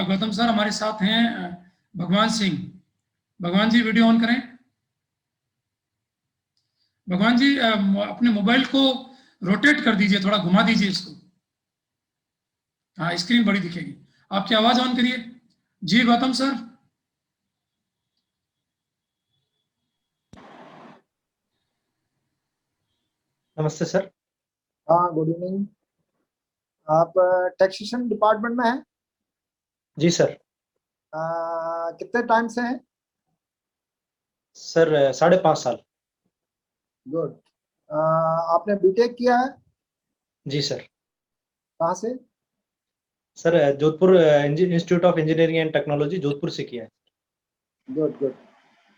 Gautam sir हमारे साथ हैं भगवान सिंह। भगवान जी वीडियो ऑन करें। भगवान जी अपने मोबाइल को रोटेट कर दीजिए, थोड़ा घुमा दीजिए इसको। हाँ, स्क्रीन बड़ी दिखेगी। आपकी आवाज ऑन करिए। जी गौतम सर। नमस्ते सर। हाँ, गुड इवनिंग। आप टैक्सेशन डिपार्टमेंट में हैं? जी सर। कितने टाइम से हैं? सर 5.5 साल। गुड। आपने बीटेक किया है? जी सर। कहाँ से? Sir Jodhpur institute of engineering and technology Jodhpur से किया है। Good good.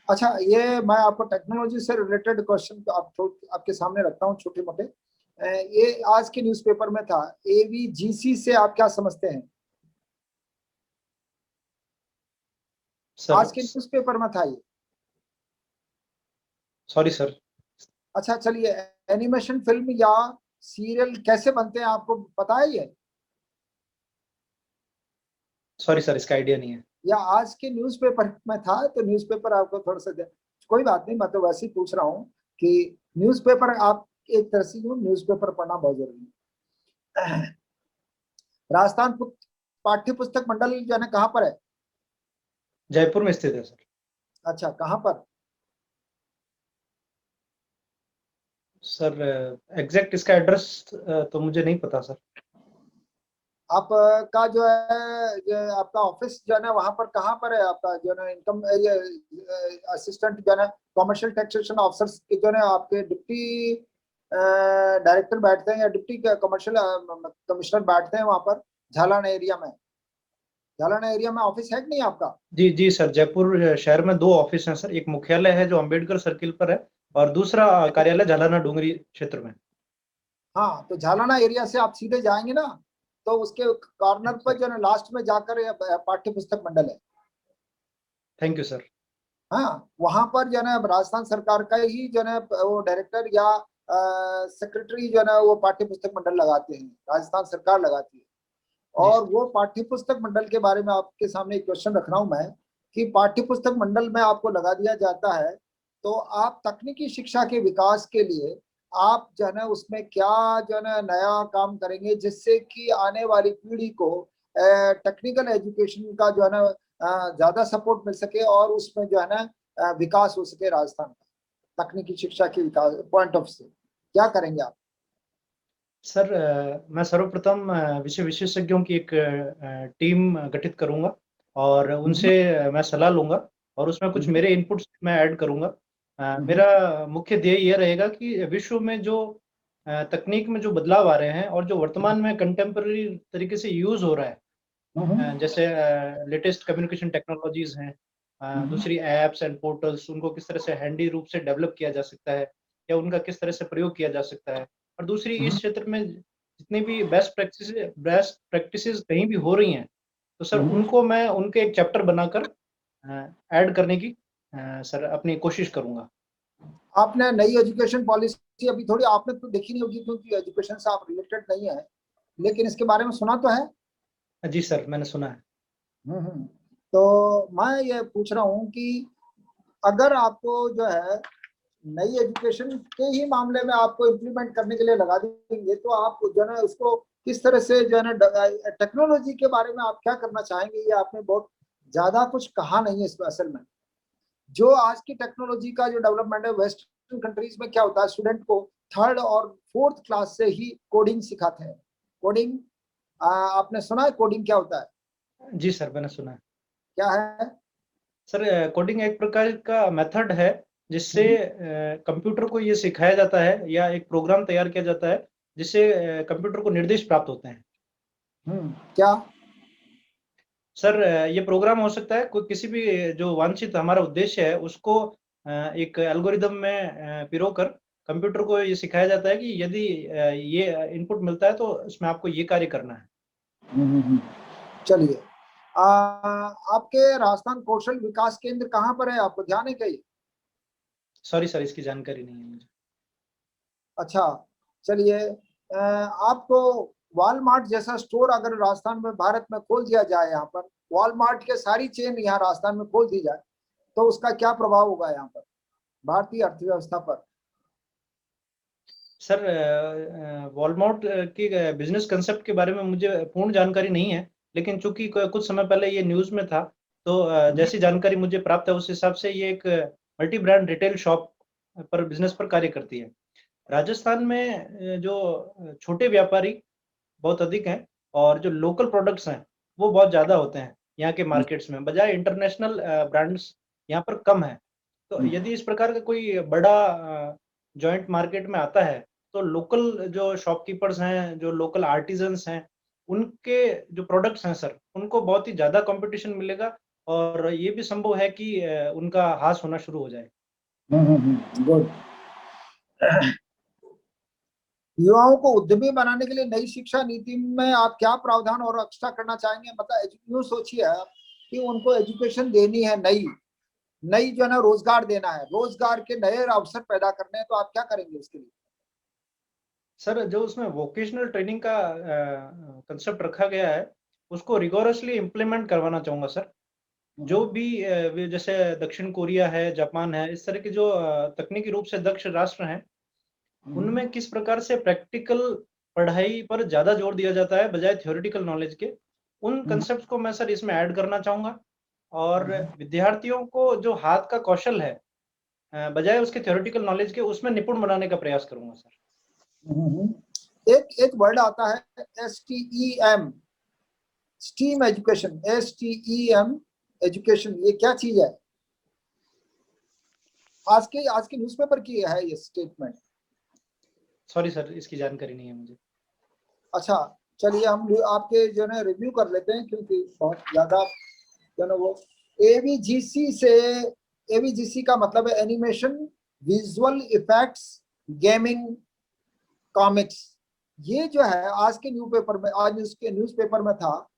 अच्छा, ये मैं आपको टेक्नोलॉजी से रिलेटेड क्वेश्चन आपके सामने रखता हूँ, छोटे मोटे। ये आज के न्यूज़पेपर में था। एवीजीसी से आप क्या समझते हैं? सर आज के न्यूज़पेपर में था ये। Sorry sir. अच्छा चलिए, एनिमेशन फिल्म या सीरियल कैसे बनते हैं आपको पता है ये? सॉरी सर, इसका आइडिया नहीं है। या आज के न्यूज़पेपर में था, तो न्यूज़पेपर आपको थोड़ा सा कोई बात नहीं, मैं तो वैसे ही पूछ रहा हूँ कि न्यूज़पेपर आप एक तरह से न्यूज़पेपर पढ़ना बहुत जरूरी है। राजस्थान पाठ्य पुस्तक मंडल जो है कहाँ पर है? जयपुर में स्थित है सर। अच्छा, कहाँ पर? सर एग्जैक्ट इसका एड्रेस तो मुझे नहीं पता सर। आप का जो है आपका ऑफिस जो है ना वहां पर कहाँ पर है? आपका जो है ना इनकम असिस्टेंट जो है ना कॉमर्शियल टैक्सेशन ऑफिसर्स के जो है ना आपके डिप्टी डायरेक्टर बैठते हैं या डिप्टी कमर्शियल कमिश्नर बैठते हैं वहां पर झालाना एरिया में? झालाना एरिया में ऑफिस है कि नहीं आपका? जी जी सर, जयपुर शहर में 2 ऑफिस हैं सर। एक मुख्यालय है जो अंबेडकर सर्किल पर है, और दूसरा कार्यालय झालाना डूंगरी क्षेत्र में। हाँ, तो झालाना एरिया से आप सीधे जाएंगे ना, तो उसके कॉर्नर पर जो है ना लास्ट में जाकर पाठ्य पुस्तक मंडल है। Thank you sir. हाँ, वहां पर जो है ना राजस्थान सरकार का ही जो है ना वो डायरेक्टर या सेक्रेटरी जो है ना वो पाठ्य पुस्तक मंडल लगाते हैं, राजस्थान सरकार लगाती है। जी और सर। वो पाठ्य पुस्तक मंडल के बारे में आपके सामने एक क्वेश्चन रख रहा हूं मैं, कि पाठ्य पुस्तक मंडल में आपको लगा दिया जाता है, तो आप तकनीकी शिक्षा के विकास के लिए आप जो है ना उसमें क्या जो है ना नया काम करेंगे, जिससे कि आने वाली पीढ़ी को टेक्निकल एजुकेशन का जो है ना ज्यादा सपोर्ट मिल सके और उसमें जो है ना विकास हो सके राजस्थान का तकनीकी शिक्षा के विकास पॉइंट ऑफ से क्या करेंगे आप? सर मैं सर्वप्रथम विषय विशेषज्ञों की एक टीम गठित करूंगा, और उनसे मैं सलाह लूंगा, और उसमें कुछ मेरे इनपुट्स मैं ऐड करूंगा। मेरा मुख्य ध्येय यह रहेगा कि विश्व में जो तकनीक में जो बदलाव आ रहे हैं और जो वर्तमान में कंटेम्पररी तरीके से यूज हो रहा है, जैसे लेटेस्ट कम्युनिकेशन टेक्नोलॉजीज हैं, दूसरी एप्स एंड पोर्टल्स, उनको किस तरह से हैंडी रूप से डेवलप किया जा सकता है या उनका किस तरह से प्रयोग किया जा सकता है, और दूसरी इस क्षेत्र में जितनी भी बेस्ट प्रैक्टिसेस कहीं भी हो रही हैं, तो सर उनको मैं उनके एक चैप्टर बनाकर ऐड करने की सर अपनी कोशिश करूंगा। आपने नई एजुकेशन पॉलिसी अभी थोड़ी आपने तो देखी नहीं होगी, क्योंकि एजुकेशन से आप रिलेटेड नहीं है, लेकिन इसके बारे में सुना तो है? जी सर, मैंने सुना है। तो मैं ये पूछ रहा हूँ कि अगर आपको जो है नई एजुकेशन के ही मामले में आपको इम्प्लीमेंट करने के लिए लगा देंगे, तो आप जो है ना उसको किस तरह से जो है ना टेक्नोलॉजी के बारे में आप क्या करना चाहेंगे? ये आपने बहुत ज्यादा कुछ कहा नहीं है इसमें। असल में जो आज की टेक्नोलॉजी का जो डेवलपमेंट है वेस्टर्न कंट्रीज में क्या होता है, स्टूडेंट को 3rd और 4th क्लास से ही कोडिंग सिखाते हैं। कोडिंग आपने सुना है कोडिंग क्या होता है? जी सर, मैंने सुना है। क्या है? सर कोडिंग एक प्रकार का मेथड है जिससे कंप्यूटर को ये सिखाया जाता है या एक प्रोग्राम तैयार किया जाता है जिससे कंप्यूटर को निर्देश प्राप्त होते हैं। क्या? सर ये प्रोग्राम हो सकता है कोई किसी भी जो वांछित हमारा उद्देश्य है उसको एक एल्गोरिदम में पिरोकर कंप्यूटर को ये सिखाया जाता है कि यदि ये इनपुट मिलता है तो इसमें आपको ये कार्य करना है। चलिए, आपके राजस्थान कौशल विकास केंद्र कहाँ पर है, आपको ध्यान है कहीं? सॉरी सर, इसकी जानकारी नहीं है मुझे। अच्छा, चलिए, आपको वॉलमार्ट जैसा स्टोर अगर राजस्थान में भारत में खोल दिया जाए यहाँ पर, वॉलमार्ट के सारी चेन यहाँ राजस्थान में खोल दी जाए तो उसका क्या प्रभाव होगा यहाँ पर भारतीय अर्थव्यवस्था पर? सर वॉलमार्ट के बिजनेस कंसेप्ट के बारे में मुझे पूर्ण जानकारी नहीं है, लेकिन चूंकि कुछ समय पहले ये न्यूज में था, तो जैसी जानकारी मुझे प्राप्त है उस हिसाब से ये एक मल्टी ब्रांड रिटेल शॉप पर बिजनेस पर कार्य करती है। राजस्थान में जो छोटे व्यापारी बहुत अधिक हैं और जो लोकल प्रोडक्ट्स हैं वो बहुत ज़्यादा होते हैं यहाँ के मार्केट्स में, बजाय इंटरनेशनल ब्रांड्स यहाँ पर कम है। तो यदि इस प्रकार का कोई बड़ा जॉइंट मार्केट में आता है तो लोकल जो शॉपकीपर्स हैं, जो लोकल आर्टिजन्स हैं, उनके जो प्रोडक्ट्स हैं सर, उनको बहुत ही ज़्यादा कंपटीशन मिलेगा और ये भी संभव है कि उनका हास होना शुरू हो जाए। गुड। युवाओं को उद्यमी बनाने के लिए नई शिक्षा नीति में आप क्या प्रावधान और एक्स्ट्रा करना चाहेंगे? मतलब यूँ सोचिए आप कि उनको एजुकेशन देनी है, नई जो है ना रोजगार देना है, रोजगार के नए अवसर पैदा करने हैं, तो आप क्या करेंगे उसके लिए? सर जो उसमें वोकेशनल ट्रेनिंग का कंसेप्ट रखा गया है उसको रिगोरसली इम्प्लीमेंट करवाना चाहूँगा सर। जो भी जैसे दक्षिण कोरिया है, जापान है, इस तरह के जो तकनीकी रूप से दक्ष राष्ट्र हैं, उनमें किस प्रकार से प्रैक्टिकल पढ़ाई पर ज़्यादा जोर दिया जाता है बजाय थ्योरेटिकल नॉलेज के, उन कंसेप्ट्स को मैं सर इसमें ऐड करना चाहूँगा। और विद्यार्थियों को जो हाथ का कौशल है बजाय उसके थ्योरेटिकल नॉलेज के, उसमें निपुण बनाने का प्रयास करूँगा सर। एक वर्ड आता है STEM, steam education, STEM education, ये क्या चीज है? आज के न्यूज़पेपर की है ये स्टेटमेंट? सॉरी सर, इसकी जानकारी नहीं है मुझे। अच्छा, चलिए हम आपके जो है रिव्यू कर लेते हैं, क्योंकि बहुत ज्यादा जो है वो AVGC का मतलब है animation, visual effects, gaming, comics. ये जो है आज के न्यूज़पेपर में था।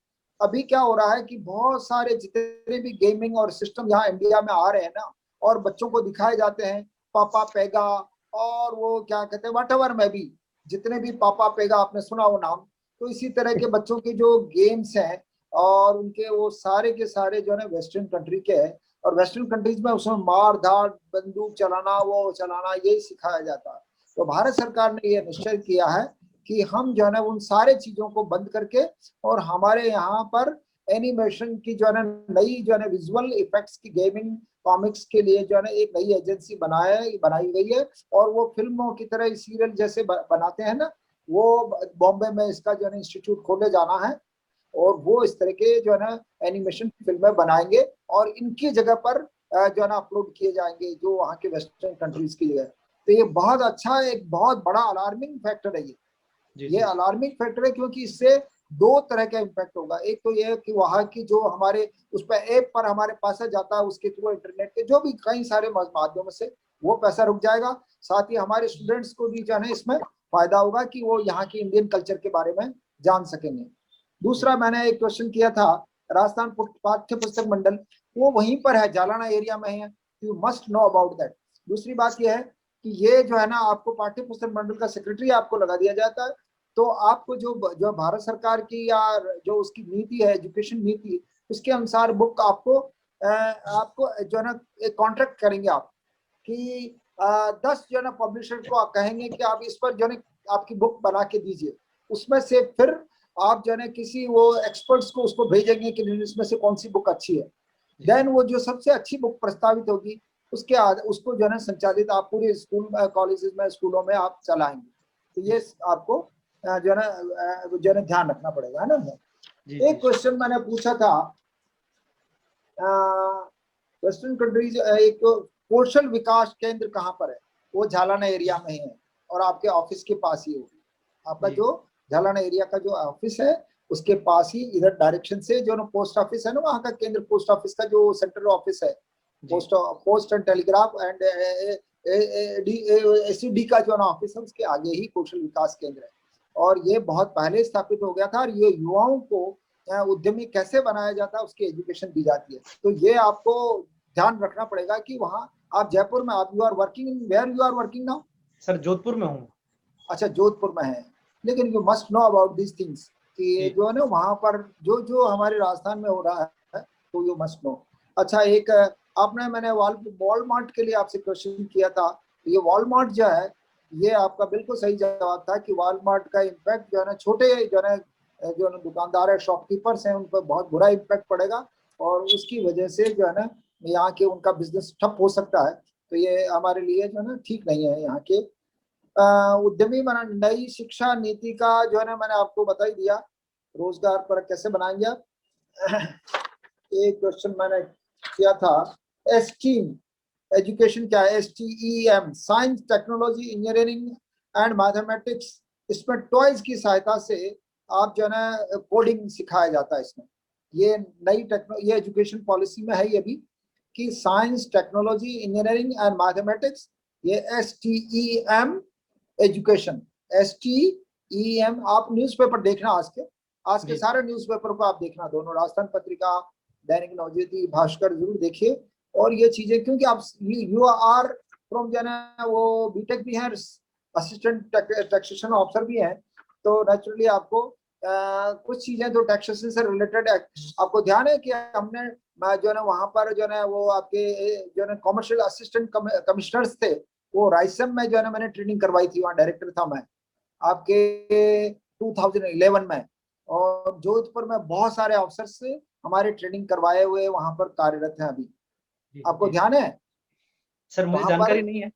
अभी क्या हो रहा है कि बहुत सारे जितने भी गेमिंग और सिस्टम यहाँ इंडिया में आ रहे हैं ना, और बच्चों को दिखाए जाते हैं, पापा पेगा और वो क्या कहते हैं व्हाटएवर में भी, जितने भी पापा पेगा आपने सुना हो नाम, तो इसी तरह के बच्चों के जो गेम्स हैं और उनके वो सारे के सारे जो है वेस्टर्न कंट्री के हैं, और वेस्टर्न कंट्रीज में उसमें मार धाड़, बंदूक चलाना, वो चलाना, यही सिखाया जाता है। तो भारत सरकार ने यह निश्चय किया है कि हम जो है ना उन सारे चीजों को बंद करके, और हमारे यहाँ पर एनिमेशन की जो है ना नई जो है ना विजुअल इफेक्ट्स की, गेमिंग, कॉमिक्स के लिए जो है ना एक नई एजेंसी बनाई गई है। और वो फिल्मों की तरह सीरियल जैसे बनाते हैं ना, वो बॉम्बे में इसका जो है इंस्टीट्यूट खोले जाना है, और वो इस तरह के जो है ना एनिमेशन फिल्में बनाएंगे और इनकी जगह पर जो है ना अपलोड किए जाएंगे जो वहाँ के वेस्टर्न कंट्रीज की जगह। तो ये बहुत अच्छा, एक बहुत बड़ा अलार्मिंग फैक्टर है ये अलार्मिंग फैक्टर है, क्योंकि इससे दो तरह का इम्पैक्ट होगा। एक तो ये कि वहाँ की जो हमारे उस पर ऐप पर हमारे पास जाता है, उसके थ्रू इंटरनेट के जो भी कई सारे माध्यमों से वो पैसा रुक जाएगा। साथ ही हमारे स्टूडेंट्स को भी जो है इसमें फायदा होगा कि वो यहाँ की इंडियन कल्चर के बारे में जान सकेंगे। दूसरा, मैंने एक क्वेश्चन किया था, राजस्थान पाठ्य पुस्तक मंडल वो वहीं पर है, जालाना एरिया में है, you must know about that. दूसरी बात यह है कि ये जो है ना आपको पाठ्य पुस्तक मंडल का सेक्रेटरी आपको लगा दिया जाता है, तो आपको जो भारत सरकार की या जो उसकी नीति है, एजुकेशन नीति, उसके अनुसार बुक आपको जो है ना एक कॉन्ट्रैक्ट करेंगे आप कि 10 जो है ना पब्लिशर को आप कहेंगे कि आप इस पर जो है आपकी बुक बना के दीजिए। उसमें से फिर आप जो है ना किसी वो एक्सपर्ट्स को उसको भेजेंगे कि इसमें से कौन सी बुक अच्छी है। देन वो जो सबसे अच्छी बुक प्रस्तावित होगी उसको जो है ना संचालित आप पूरे स्कूल, कॉलेजेस में, स्कूलों में आप चलाएंगे। तो ये आपको जो है ना ध्यान रखना पड़ेगा, है ना। एक क्वेश्चन मैंने पूछा था, वेस्टर्न कंट्रीज एक कौशल विकास केंद्र कहाँ पर है? वो झालाना एरिया में है और आपके ऑफिस के पास ही होगी। आपका जो झालाना एरिया का जो ऑफिस है उसके पास ही, इधर डायरेक्शन से जो ना पोस्ट ऑफिस है ना, वहाँ का केंद्र पोस्ट ऑफिस का जो सेंट्रल ऑफिस है, post and telegraph and ACD का जो ना ऑफिस है, उसके आगे ही कौशल विकास केंद्र है। और ये बहुत पहले स्थापित हो गया था, और ये युवाओं को उद्यमी कैसे बनाया जाता है उसकी एजुकेशन दी जाती है। तो ये आपको ध्यान रखना पड़ेगा कि वहाँ आप जयपुर में, आप you are working, where you are working now? Sir Jodhpur में हूँ। अच्छा, जोधपुर में है, लेकिन you must know about this things कि जो है ना वहाँ पर जो हमारे राजस्थान में हो रहा है तो यू मस्ट नो। अच्छा, एक आपने मैंने वॉलमार्ट के लिए आपसे क्वेश्चन किया था। ये वॉलमार्ट जो है, ये आपका बिल्कुल सही जवाब था कि वॉलमार्ट का इम्पैक्ट जो है ना छोटे जो है दुकानदार है, शॉपकीपर्स हैं, उन पर बहुत बुरा इम्पैक्ट पड़ेगा और उसकी वजह से जो है ना यहाँ के उनका बिजनेस ठप हो सकता है। तो ये हमारे लिए जो है ना ठीक नहीं है। यहाँ के उद्यमी बना, नई शिक्षा नीति का जो है ना मैंने आपको बता ही दिया, रोजगार पर कैसे बनाएंगे आप। एक क्वेश्चन मैंने किया था, एसटीम एजुकेशन क्या है? STEM, science technology engineering and mathematics. इसमें टॉयज की सहायता से आप जो है ना कोडिंग सिखाया जाता है इसमें। ये नई ये एजुकेशन पॉलिसी में है ये भी कि science technology engineering and mathematics, ये STEM एजुकेशन। STEM आप न्यूज़पेपर देखना, आज के सारे न्यूज़पेपर को आप देखना, दोनों राजस्थान पत्रिका, दैनिक नवज्योति, भास्कर जरूर देखिए। और ये चीजें क्योंकि आप यू आर फ्रॉम जो है वो बीटेक भी है, असिस्टेंट टैक्सेशन ऑफिसर भी है, तो नेचुरली आपको कुछ चीजें जो टैक्सेशन से रिलेटेड है आपको ध्यान है कि हमने जो है ना वहां पर जो है वो आपके जो है कॉमर्शियल असिस्टेंट कमिश्नर्स थे, वो रायसेन में जो है ना मैंने ट्रेनिंग करवाई थी, वहाँ डायरेक्टर था मैं आपके 2011 में। और जोधपुर में बहुत सारे अफसर से हमारे ट्रेनिंग करवाए हुए वहां पर कार्यरत हैं अभी। आपको ध्यान है? सर मुझे जानकारी नहीं है।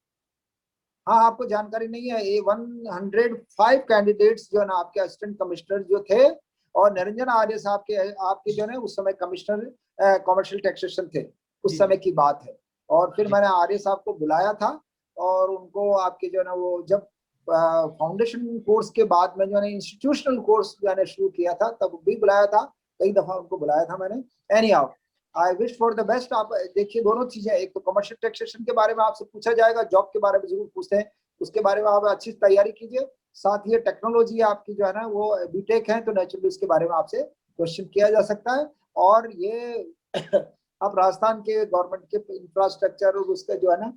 हाँ, आपको जानकारी नहीं है। ये 105 कैंडिडेट्स जो है ना आपके असिस्टेंट कमिश्नर जो थे, और निरंजन आर्य साहब के आपके जो है उस समय कमिश्नर कमर्शियल टैक्सेशन थे, उस समय की बात है। और फिर मैंने आर्य साहब को बुलाया था और उनको आपके जो है ना वो जब फाउंडेशन कोर्स के बाद में जो है इंस्टीट्यूशनल कोर्स जो है शुरू किया था तब भी बुलाया था, कई दफा उनको बुलाया था मैंने। Any how, I wish for the best. आप देखिए दोनों चीजें, एक तो कमर्शियल टैक्सेशन के बारे में आपसे पूछा जाएगा, जॉब के बारे में जरूर पूछते हैं, उसके बारे में आप अच्छी तैयारी कीजिए। साथ ही टेक्नोलॉजी आपकी जो है ना वो बीटेक है, तो नेचुरली उसके बारे में आपसे क्वेश्चन किया जा सकता है। और ये आप राजस्थान के गवर्नमेंट के इंफ्रास्ट्रक्चर और उसका जो है ना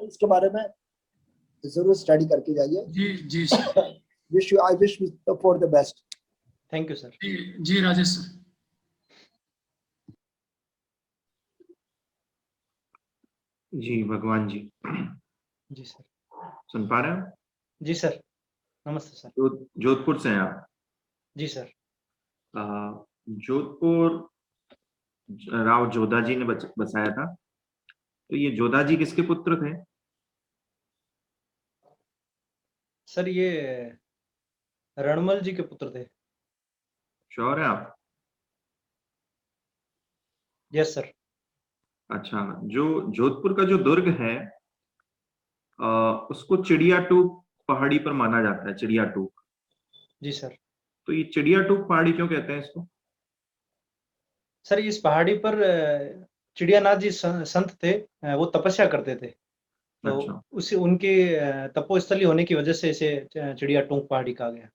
इसके बारे में जरूर स्टडी करके जाइए। जी जी sir. Wish you, I wish for the best. Thank you sir. जी राजेश सर। जी भगवान जी। जी सर। सुन पा रहे हैं? जी सर, नमस्ते सर। जोधपुर से हैं आप? जी सर। जोधपुर राव जोधा जी ने बसाया था, तो ये जोधा जी किसके पुत्र थे? सर ये रणमल जी के पुत्र थे। श्योर है आप? Yes sir. अच्छा, जो जोधपुर का जो दुर्ग है उसको चिड़िया टूक पहाड़ी पर माना जाता है, चिड़िया टूक। जी सर। तो ये चिड़िया टूक पहाड़ी क्यों कहते हैं इसको? सर इस पहाड़ी पर चिड़ियानाथ जी संत थे, वो तपस्या करते थे, तो अच्छा। उसी उनके तपोस्थली होने की वजह से इसे चिड़िया टूक पहाड़ी कहा गया।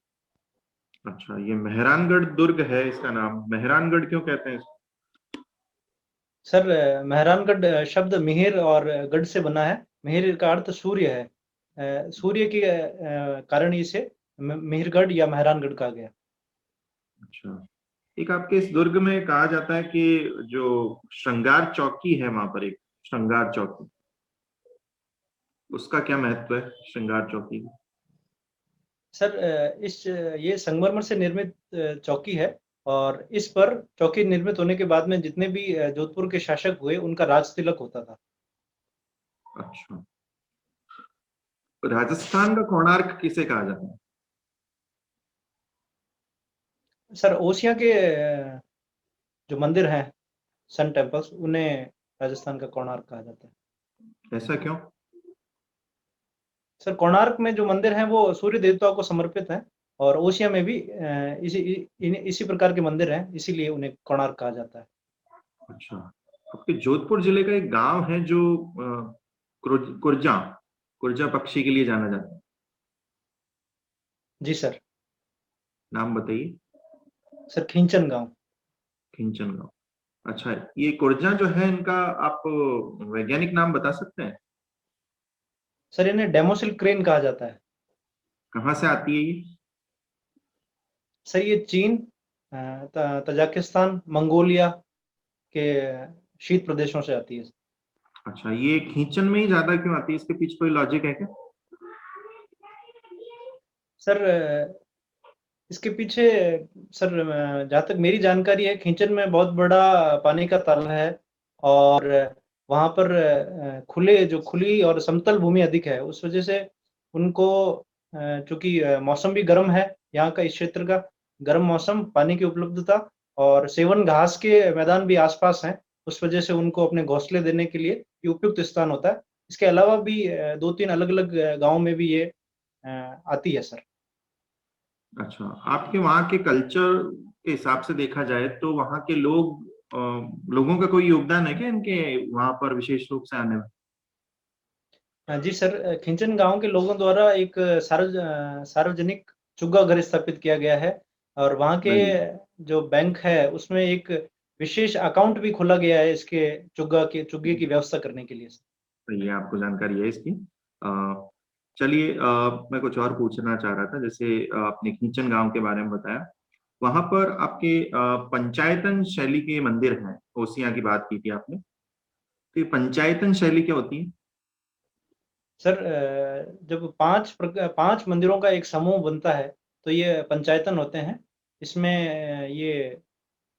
अच्छा, ये मेहरानगढ़ दुर्ग है, इसका नाम मेहरानगढ़ क्यों कहते हैं इसको? सर मेहरानगढ़ शब्द मिहिर और गढ़ से बना है। मिहिर का अर्थ सूर्य है, सूर्य के कारण इसे मिहिरगढ़ या मेहरानगढ़ कहा गया। अच्छा, एक आपके इस दुर्ग में कहा जाता है कि जो श्रृंगार चौकी है वहां पर, एक श्रृंगार चौकी, उसका क्या महत्व है श्रृंगार चौकी का? सर ये संगमरमर से निर्मित चौकी है, और इस पर चौकी निर्मित होने के बाद में जितने भी जोधपुर के शासक हुए उनका राज तिलक होता था। अच्छा, राजस्थान का कोणार्क किसे कहा जाता है? सर ओसिया के जो मंदिर हैं, सन टेम्पल्स, उन्हें राजस्थान का कोणार्क कहा जाता है। ऐसा क्यों? सर कोणार्क में जो मंदिर हैं वो सूर्य देवता को समर्पित हैं, और ओसिया में भी इसी प्रकार के मंदिर हैं, इसीलिए उन्हें कोणार्क कहा जाता है। अच्छा, आपके जोधपुर जिले का एक गांव है जो कुर्जा कुर्जा पक्षी के लिए जाना जाता है। जी सर। नाम बताइए। सर खिंचन गांव। खिंचन गांव। अच्छा, ये कुर्जा जो है इनका आप वैज्ञानिक नाम बता सकते हैं? सर इन्हें डेमोसिल क्रेन कहा जाता है। कहाँ से आती है ये? सर ये चीन, तजाकिस्तान, मंगोलिया के शीत प्रदेशों से आती है। अच्छा, ये खींचन में ही ज्यादा क्यों आती है? इसके पीछे कोई लॉजिक है क्या? सर इसके पीछे सर जहाँ तक मेरी जानकारी है, खींचन में बहुत बड़ा पानी का तल है और वहाँ पर खुली और समतल भूमि अधिक है। उस वजह से उनको चूंकि मौसम भी गर्म है, यहाँ का इस क्षेत्र का गर्म मौसम, पानी की उपलब्धता और सेवन घास के मैदान भी आसपास हैं, उस वजह से उनको अपने घोंसले देने के लिए ये उपयुक्त स्थान होता है। इसके अलावा भी 2-3 अलग-अलग गाँव में भी ये आती है सर। अच्छा, आपके वहाँ के कल्चर के हिसाब से देखा जाए तो वहाँ के लोगों का कोई योगदान है क्या इनके वहाँ पर विशेष रूप से आने में? जी सर, खिंचन गांव के लोगों द्वारा एक सार्वजनिक चुग्गा घर स्थापित किया गया है और वहाँ के जो बैंक है उसमें एक विशेष अकाउंट भी खोला गया है इसके चुग्गे की व्यवस्था करने के लिए। तो ये आपको जानकारी है इसकी। चलिए, मैं कुछ और पूछना चाह रहा था। जैसे आपने खींचन गांव के बारे में बताया, वहां पर आपके पंचायतन शैली के मंदिर हैं, ओसियां की बात की थी आपने, तो ये पंचायतन शैली क्या होती है? सर जब 5 मंदिरों का एक समूह बनता है तो ये पंचायतन होते हैं। इसमें ये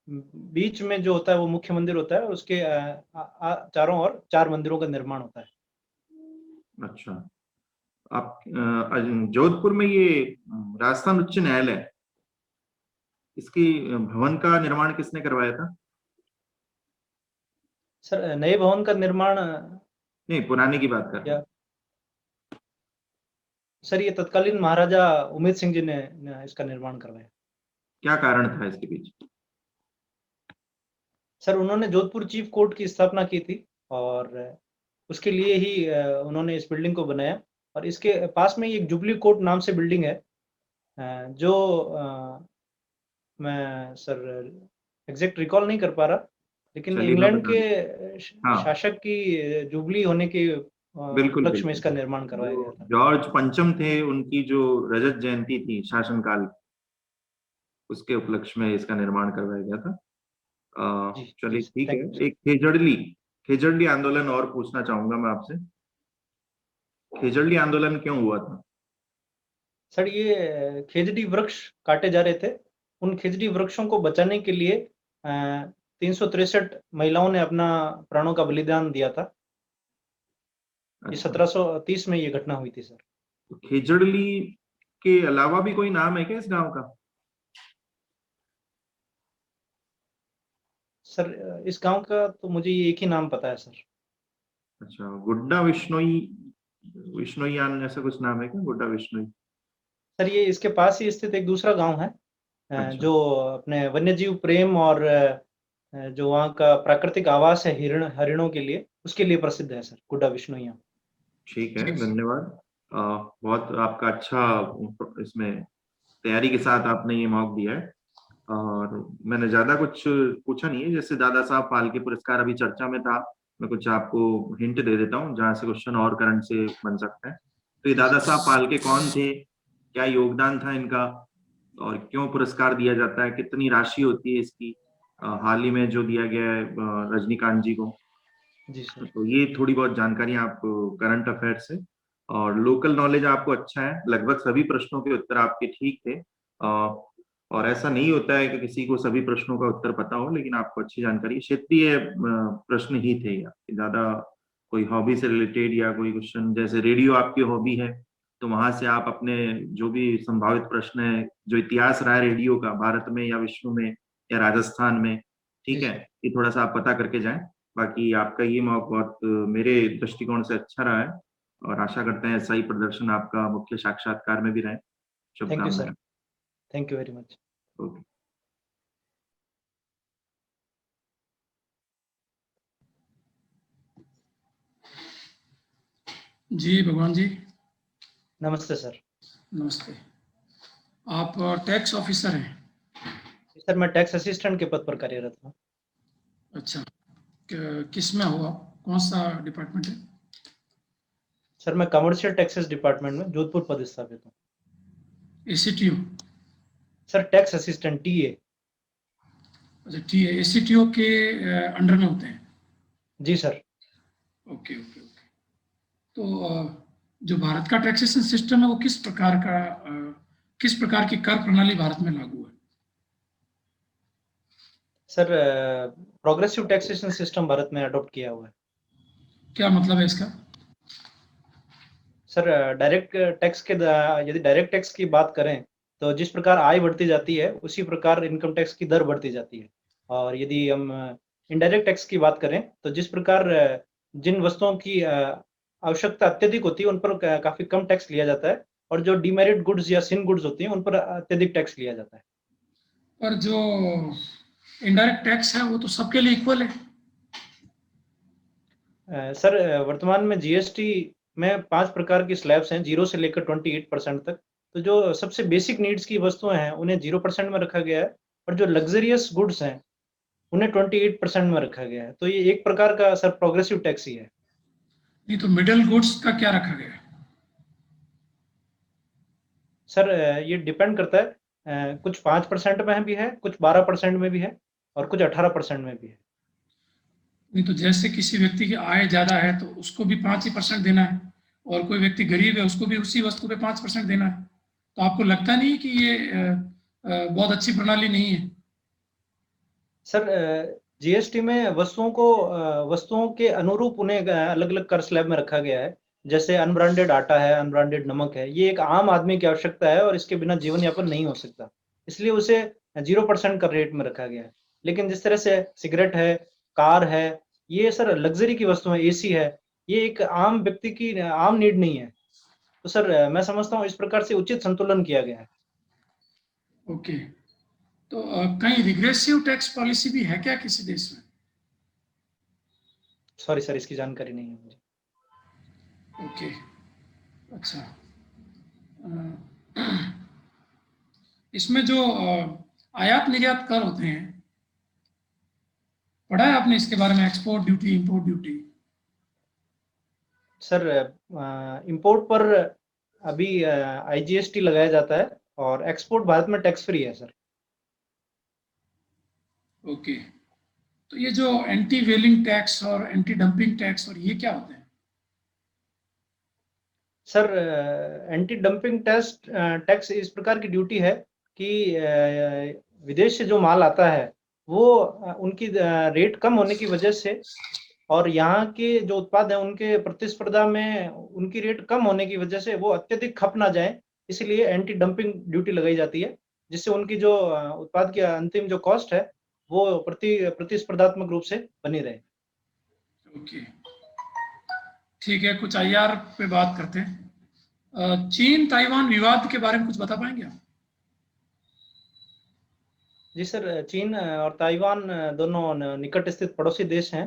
बीच में जो होता है वो मुख्य मंदिर होता है, उसके चारों ओर 4 मंदिरों का निर्माण होता है। अच्छा, आप जोधपुर में ये राजस्थान उच्च न्यायालय, इसकी भवन का निर्माण किसने करवाया था? सर नए भवन का निर्माण नहीं, पुराने की बात कर रहा हूं। सर ये तत्कालीन महाराजा उमेद सिंह जी ने इसका निर्माण करवाया। क्या कारण था इसके पीछे? सर उन्होंने जोधपुर चीफ कोर्ट की स्थापना की थी और उसके लिए ही उन्होंने इस बिल्डिंग को बनाया और इसके पास में एक जुबली कोर्ट नाम से बिल्डिंग है, जो मैं सर एग्जैक्ट रिकॉल नहीं कर पा रहा, लेकिन चलिए, इंग्लैंड मैं के हाँ, शासक की जुबली होने के बिल्कुल उपलक्ष्य में बिल्कुल। इसका निर्माण करवाया गया था। जॉर्ज पंचम थे, उनकी जो रजत जयंती थी शासनकाल, उसके उपलक्ष्य में इसका निर्माण करवाया गया था। चलिए, ठीक है। Thank you. एक खेजड़ली आंदोलन और पूछना चाहूंगा मैं आपसे। खेजड़ली आंदोलन क्यों हुआ था? सर ये खेजड़ी वृक्ष काटे जा रहे थे, उन खेजड़ी वृक्षों को बचाने के लिए 363 महिलाओं ने अपना प्राणों का बलिदान दिया था। ये 1730 में ये घटना हुई थी सर। तो खेजड़ली के अलावा भी कोई नाम है क्या इस गांव का? सर इस गांव का तो मुझे ये एक ही नाम पता है सर। अच्छा, गुड्डा विश्नोईयान ऐसा कुछ नाम है क्या? गुड्डा विश्नोई? सर ये इसके पास ही स्थित एक दूसरा गांव है, अच्छा। जो अपने वन्यजीव प्रेम और जो वहाँ का प्राकृतिक आवास है हरिणों के लिए, उसके लिए प्रसिद्ध है सर, गुड्डा विश्नोईया। ठीक है, धन्यवाद। बहुत आपका अच्छा इसमें तैयारी के साथ आपने ये मॉक दिया है और मैंने ज्यादा कुछ पूछा नहीं है। जैसे दादा साहब फाल्के पुरस्कार अभी चर्चा में था, मैं कुछ आपको हिंट दे देता हूँ जहाँ से क्वेश्चन और करंट से बन सकता है। तो ये दादा साहब फाल्के कौन थे, क्या योगदान था इनका और क्यों पुरस्कार दिया जाता है, कितनी राशि होती है इसकी, हाल ही में जो दिया गया है रजनीकांत जी को। जी सर। तो ये थोड़ी बहुत जानकारी आपको करंट अफेयर से, और लोकल नॉलेज आपको अच्छा है, लगभग सभी प्रश्नों के उत्तर आपके ठीक थे। और ऐसा नहीं होता है कि किसी को सभी प्रश्नों का उत्तर पता हो, लेकिन आपको अच्छी जानकारी, क्षेत्रीय प्रश्न ही थे या ज्यादा कोई हॉबी से रिलेटेड या कोई क्वेश्चन, जैसे रेडियो आपकी हॉबी है तो वहां से आप अपने जो भी संभावित प्रश्न है, जो इतिहास रहा है रेडियो का भारत में या विश्व में या राजस्थान में, ठीक है, ये थोड़ा सा आप पता करके जाएं। बाकी आपका ये मौका बहुत मेरे दृष्टिकोण से अच्छा रहा है और आशा करते हैं ऐसा ही प्रदर्शन आपका मुख्य साक्षात्कार में भी रहे। थैंक यू शुभकामनाएं। Sir, thank you very much. Okay. जी भगवान जी, नमस्ते सर। नमस्ते। आप टैक्स ऑफिसर हैं? सर मैं टैक्स असिस्टेंट के पद पर कार्यरत हूँ। अच्छा, किस में हो आप, कौन सा डिपार्टमेंट है? सर मैं कमर्शियल टैक्सेस डिपार्टमेंट में जोधपुर पदस्थापित हूँ। ACTU? Sir tax assistant TA। अच्छा ठीक है, ACTO के अंडर में होते हैं। जी सर। Okay okay okay. तो जो भारत का टैक्सेशन सिस्टम है वो किस प्रकार की कर प्रणाली भारत में लागू है? Sir progressive taxation system Bharat में अडॉप्ट किया हुआ है। क्या मतलब है इसका? सर डायरेक्ट टैक्स के यदि डायरेक्ट टैक्स की बात करें तो जिस प्रकार आय बढ़ती जाती है उसी प्रकार इनकम टैक्स की दर बढ़ती जाती है। और यदि हम इनडायरेक्ट टैक्स की बात करें तो जिस प्रकार जिन वस्तुओं की आवश्यकता अत्यधिक होती है उन पर काफी कम टैक्स लिया जाता है, और जो डीमेरिट गुड्स या सिन गुड्स होती हैं उन पर अत्यधिक टैक्स लिया जाता है। पर जो इनडायरेक्ट टैक्स है वो तो सबके लिए इक्वल है। सर वर्तमान में जीएसटी में 5 प्रकार की स्लैब्स हैं, 0 से लेकर 28% तक। तो जो सबसे बेसिक नीड्स की वस्तुएं हैं उन्हें 0% में रखा गया है, और जो लग्जरियस गुड्स हैं उन्हें 28% में रखा गया है। तो ये एक प्रकार का सर प्रोग्रेसिव टैक्स ही है। नहीं तो मिडिल गुड्स का क्या रखा गया है? सर ये डिपेंड करता है, कुछ 5% में भी है, कुछ 12% में भी है, और कुछ 18% में भी है। नहीं तो जैसे किसी व्यक्ति की आय ज्यादा है तो उसको भी 5% देना है, और कोई व्यक्ति गरीब है उसको भी उसी वस्तु पे 5% देना है। तो आपको लगता नहीं कि ये बहुत अच्छी प्रणाली नहीं है? सर जीएसटी में वस्तुओं के अनुरूप उन्हें अलग अलग कर स्लैब में रखा गया है। जैसे अनब्रांडेड आटा है, अनब्रांडेड नमक है, ये एक आम आदमी की आवश्यकता है और इसके बिना जीवन यापन नहीं हो सकता, इसलिए उसे 0% का रेट में रखा गया है। लेकिन जिस तरह से सिगरेट है, कार है, ये सर लग्जरी की वस्तु है, एसी है, ये एक आम व्यक्ति की आम नीड नहीं है। तो सर मैं समझता हूँ इस प्रकार से उचित संतुलन किया गया है। ओके। तो कहीं रिग्रेसिव टैक्स पॉलिसी भी है क्या किसी देश में? सॉरी सर, इसकी जानकारी नहीं है मुझे। ओके। अच्छा। इसमें जो आयात निर्यात कर होते हैं, पढ़ा है आपने इसके बारे में? Export duty, import duty. Sir import पर अभी आईजीएसटी लगाया जाता है, और एक्सपोर्ट भारत में टैक्स फ्री है सर। ओके। तो ये जो एंटी वेलिंग टैक्स और एंटी डंपिंग टैक्स और ये क्या होते हैं? सर एंटी डंपिंग टैक्स इस प्रकार की ड्यूटी है कि विदेश से जो माल आता है वो उनकी रेट कम होने की वजह से, और यहाँ के जो उत्पाद हैं उनके प्रतिस्पर्धा में उनकी रेट कम होने की वजह से वो अत्यधिक खप ना जाए, इसलिए एंटी डंपिंग ड्यूटी लगाई जाती है, जिससे उनकी जो उत्पाद की अंतिम जो कॉस्ट है वो प्रतिस्पर्धात्मक रूप से बनी रहे। ओके ठीक है, कुछ आईआर पे बात करते हैं। चीन ताइवान विवाद के बारे में कुछ बता पाएंगे आप? जी सर, चीन और ताइवान दोनों निकट स्थित पड़ोसी देश हैं।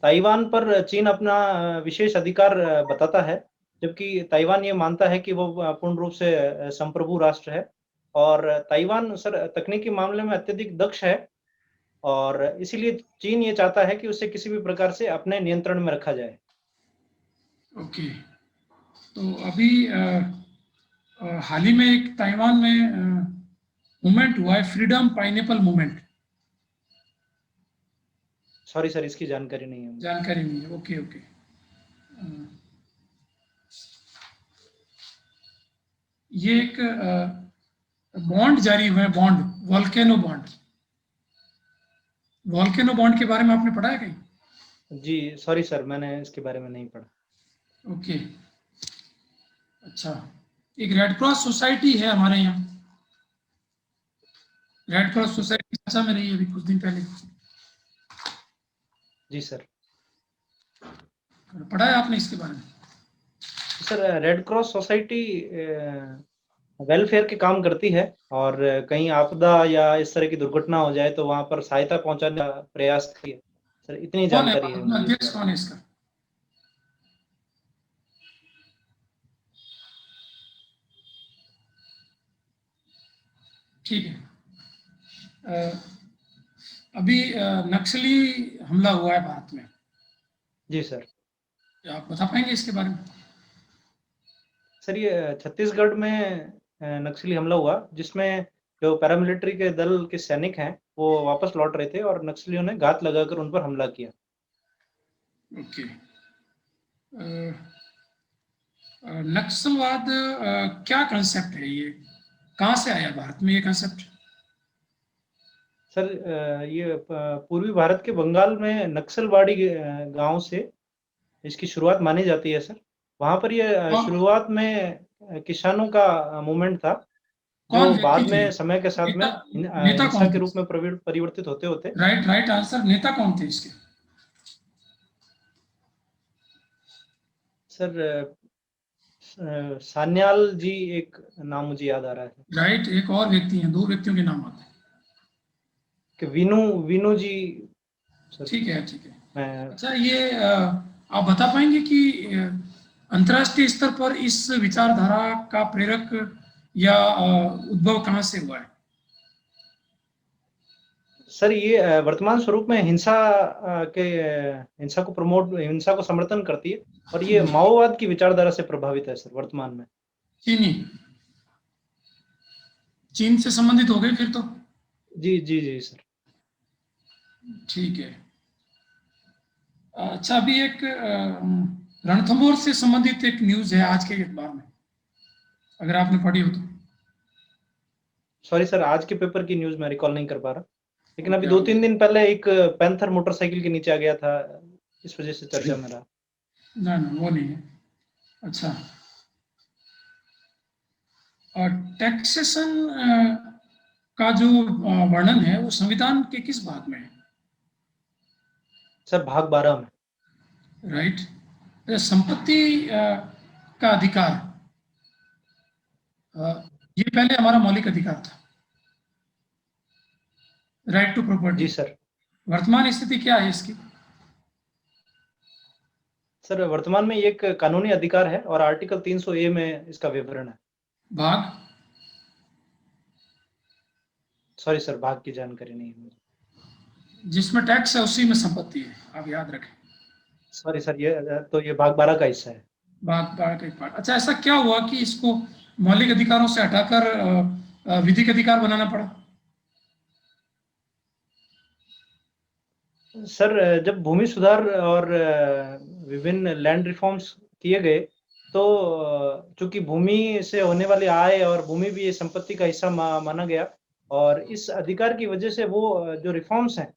ताइवान पर चीन अपना विशेष अधिकार बताता है, जबकि ताइवान ये मानता है कि वो पूर्ण रूप से संप्रभु राष्ट्र है। और ताइवान सर तकनीकी मामले में अत्यधिक दक्ष है, और इसीलिए चीन ये चाहता है कि उसे किसी भी प्रकार से अपने नियंत्रण में रखा जाए। ओके। तो अभी हाल ही में एक ताइवान में मूवमेंट हुआ है, freedom pineapple movement. Sorry sir, इसकी जानकारी नहीं है मुझे। जानकारी नहीं है। Okay okay. ये एक बॉन्ड जारी हुए, bond volcano bond. Volcano bond के बारे में आपने पढ़ा है कहीं? जी सॉरी सर, मैंने इसके बारे में नहीं पढ़ा। ओके। अच्छा, एक रेड क्रॉस सोसाइटी है हमारे यहाँ, रेड क्रॉस सोसाइटी चर्चा में रही है अभी कुछ दिन पहले। जी सर। पढ़ा है आपने इसके बारे में? Sir red cross society welfare के काम करती है, और कहीं आपदा या इस तरह की दुर्घटना हो जाए तो वहां पर सहायता पहुंचाने का प्रयास करती है। सर इतनी जानकारी है मुझे। अध्यक्ष कौन है इसका? ठीक है। अभी नक्सली हमला हुआ है भारत में। जी सर। क्या आप बता पाएंगे इसके बारे में? सर ये छत्तीसगढ़ में नक्सली हमला हुआ, जिसमें जो पैरामिलिट्री के दल के सैनिक हैं वो वापस लौट रहे थे और नक्सलियों ने घात लगाकर उन पर हमला किया। ओके। नक्सलवाद क्या कंसेप्ट है, ये कहाँ से आया भारत में ये कंसेप्ट? सर ये पूर्वी भारत के बंगाल में नक्सलवाड़ी गांव से इसकी शुरुआत मानी जाती है सर। वहां पर ये शुरुआत में किसानों का मूवमेंट था जो बाद में समय के साथ में नेता हिंसा के रूप में परिवर्तित होते होते। Right answer. नेता कौन थे इसके? सर सान्याल जी एक नाम मुझे याद आ रहा है। राइट, एक और व्यक्ति हैं, 2 व्यक्तियों के नाम आते हैं कि वीनू जी। ठीक है। अच्छा, ये आप बता पाएंगे कि अंतर्राष्ट्रीय स्तर पर इस विचारधारा का प्रेरक या उद्भव कहाँ से हुआ है? सर ये वर्तमान स्वरूप में हिंसा को समर्थन करती है और ये माओवाद की विचारधारा से प्रभावित है सर वर्तमान में। चीन से संबंधित हो गए फिर तो। जी सर। ठीक है। अच्छा, अभी एक रणथंभौर से संबंधित एक न्यूज है आज के अखबार में, अगर आपने पढ़ी हो तो। सॉरी सर, आज के पेपर की न्यूज मैं रिकॉल नहीं कर पा रहा, लेकिन अभी 2-3 दिन पहले एक पैंथर मोटरसाइकिल के नीचे आ गया था, इस वजह से चर्चा में रहा। ना वो नहीं है। अच्छा, और टैक्सेशन का जो वर्णन है वो संविधान के किस भाग में है? सर भाग 12 में। राइट। संपत्ति का अधिकार, ये पहले हमारा मौलिक अधिकार था, राइट टू प्रॉपर्टी। जी सर। वर्तमान स्थिति क्या है इसकी? सर वर्तमान में एक कानूनी अधिकार है और आर्टिकल 300A में इसका विवरण है। भाग? सॉरी सर, भाग की जानकारी नहीं है। जिसमें टैक्स है उसी में संपत्ति है, आप याद रखें। सॉरी सर, ये भाग 12 का हिस्सा है। भाग 12 का एक पार्ट। अच्छा, ऐसा क्या हुआ कि इसको मौलिक अधिकारों से हटाकर विधिक अधिकार बनाना पड़ा? सर जब भूमि सुधार और विभिन्न लैंड रिफॉर्म्स किए गए तो चूंकि भूमि से होने वाली आय और भूमि भी ये संपत्ति का हिस्सा माना गया, और इस अधिकार की वजह से वो जो रिफॉर्म्स हैं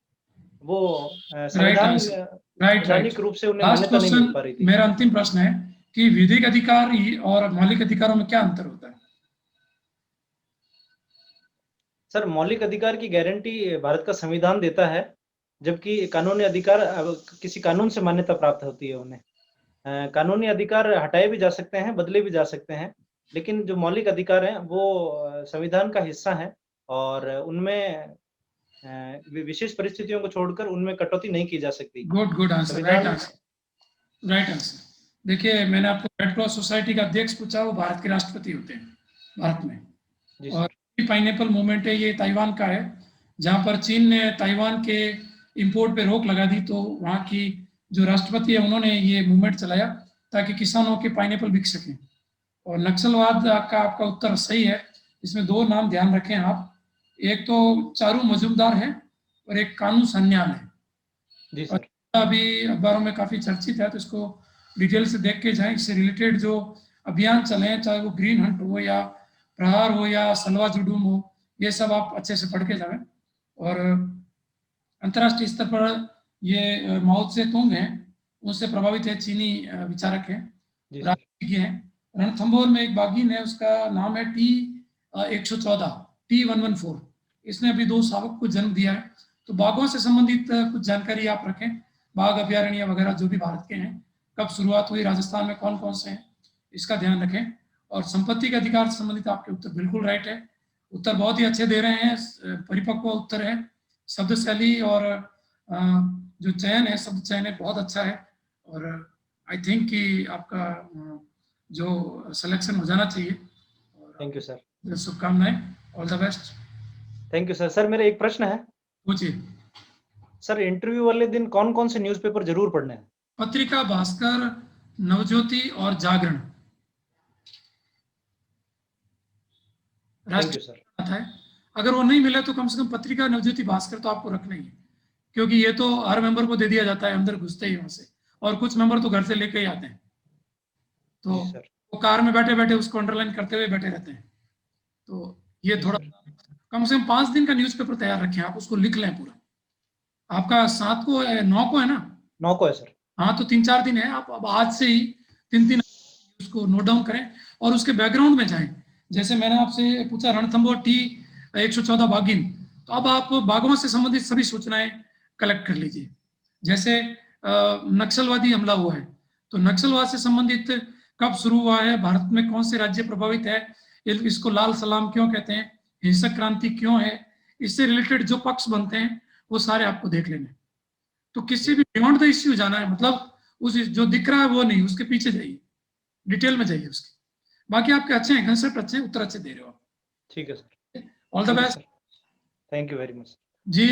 वो संवैधानिक रूप से उन्हें मान्यता नहीं मिल पा रही थी। मेरा अंतिम प्रश्न है कि विधिक अधिकार और मौलिक अधिकारों में क्या अंतर होता है? सर मौलिक अधिकार की गारंटी भारत का संविधान देता है, जबकि कानूनी अधिकार किसी कानून से मान्यता प्राप्त होती है उन्हें। कानूनी अधिकार हटाए भी जा सकते हैं, बदले भी जा सकते हैं, लेकिन जो मौलिक अधिकार हैं वो संविधान का हिस्सा हैं और उनमें विशेष परिस्थितियों को छोड़कर उनमें कटौती नहीं की जा सकती। Good answer, right answer. देखिए, मैंने आपको रेड क्रॉस सोसाइटी का अध्यक्ष पूछा, वो भारत के राष्ट्रपति होते हैं भारत में। और पाइनएप्पल मूवमेंट है, ये ताइवान का है, जहां पर चीन ने ताइवान के इंपोर्ट पे रोक लगा दी, तो वहाँ की जो राष्ट्रपति है उन्होंने ये मूवमेंट चलाया ताकि किसानों के पाइनएप्पल बिक सके। और नक्सलवाद का आपका उत्तर सही है। इसमें 2 नाम ध्यान रखें आप, एक तो चारू मजूमदार है और एक कानू सन्याल है। जी सर। अभी अखबारों में काफी चर्चित है, तो इसको डिटेल से देख के जाएं। इससे रिलेटेड जो अभियान चले हैं, चाहे वो ग्रीन हंट हो या प्रहार हो या सलवा जुडूम हो, ये सब आप अच्छे से पढ़ के जाएं। और अंतर्राष्ट्रीय स्तर पर ये माओ से तुंग हैं, उनसे प्रभावित है, चीनी विचारक हैं, राजनीतिज्ञ हैं। रणथंभौर में एक बाघीन है, उसका नाम है T114। इसने अभी 2 शावक को जन्म दिया है। तो बाघों से संबंधित कुछ जानकारी आप रखें, बाघ अभयारण्य वगैरह जो भी भारत के हैं, कब शुरुआत हुई, राजस्थान में कौन कौन से हैं, इसका ध्यान रखें। और संपत्ति के अधिकार से संबंधित आपके उत्तर बिल्कुल राइट है। उत्तर बहुत ही अच्छे दे रहे हैं, परिपक्व उत्तर है। शब्द शैली और जो चयन है, शब्द चयन है, बहुत अच्छा है। और आई थिंक कि आपका जो सिलेक्शन हो जाना चाहिए। Thank you sir. शुभकामनाएं, all the best. Thank you sir. Sir मेरा एक प्रश्न है। पूछिए सर। इंटरव्यू वाले दिन कौन कौन से न्यूज़पेपर जरूर पढ़ने हैं? पत्रिका, भास्कर, नवज्योति और जागरण। Thank you sir. अगर वो नहीं मिले तो कम से कम पत्रिका नवज्योति भास्कर तो आपको रखना ही है, क्योंकि ये तो हर मेंबर को दे दिया जाता है अंदर घुसते ही वहां से, और कुछ मेंबर तो घर से लेके ही आते हैं, तो जी सर। वो कार में बैठे बैठे उसको अंडरलाइन करते हुए बैठे रहते हैं। तो ये जी थोड़ा सर। कम से कम 5 दिन का न्यूज़पेपर तैयार रखें, आप उसको लिख लें पूरा। आपका 7 को 9 को है ना? 9 को है सर। हाँ, तो 3-4 दिन है, आप अब आज से ही 3-3 उसको नोट डाउन करें और उसके बैकग्राउंड में जाएं। जैसे मैंने आपसे पूछा रणथंभौर टी 114 बाघिन, तो अब आप बाघों से संबंधित सभी सूचनाएं कलेक्ट कर लीजिए। जैसे नक्सलवादी हमला हुआ है, तो नक्सलवाद से संबंधित कब शुरू हुआ है, भारत में कौन से राज्य प्रभावित है, इसको लाल सलाम क्यों कहते हैं, हिंसक क्रांति क्यों है, इससे रिलेटेड जो पक्ष बनते हैं वो सारे आपको देख लेने। तो किसी भी बियॉन्ड द इश्यू जाना है, मतलब उस जो दिख रहा है वो नहीं, उसके पीछे जाइए, डिटेल में जाइए उसके। बाकी आपके अच्छे हैं, कंसेप्ट अच्छे हैं, उत्तर अच्छे दे रहे हो आप। ठीक है sir. All the best. Thank you very much ji.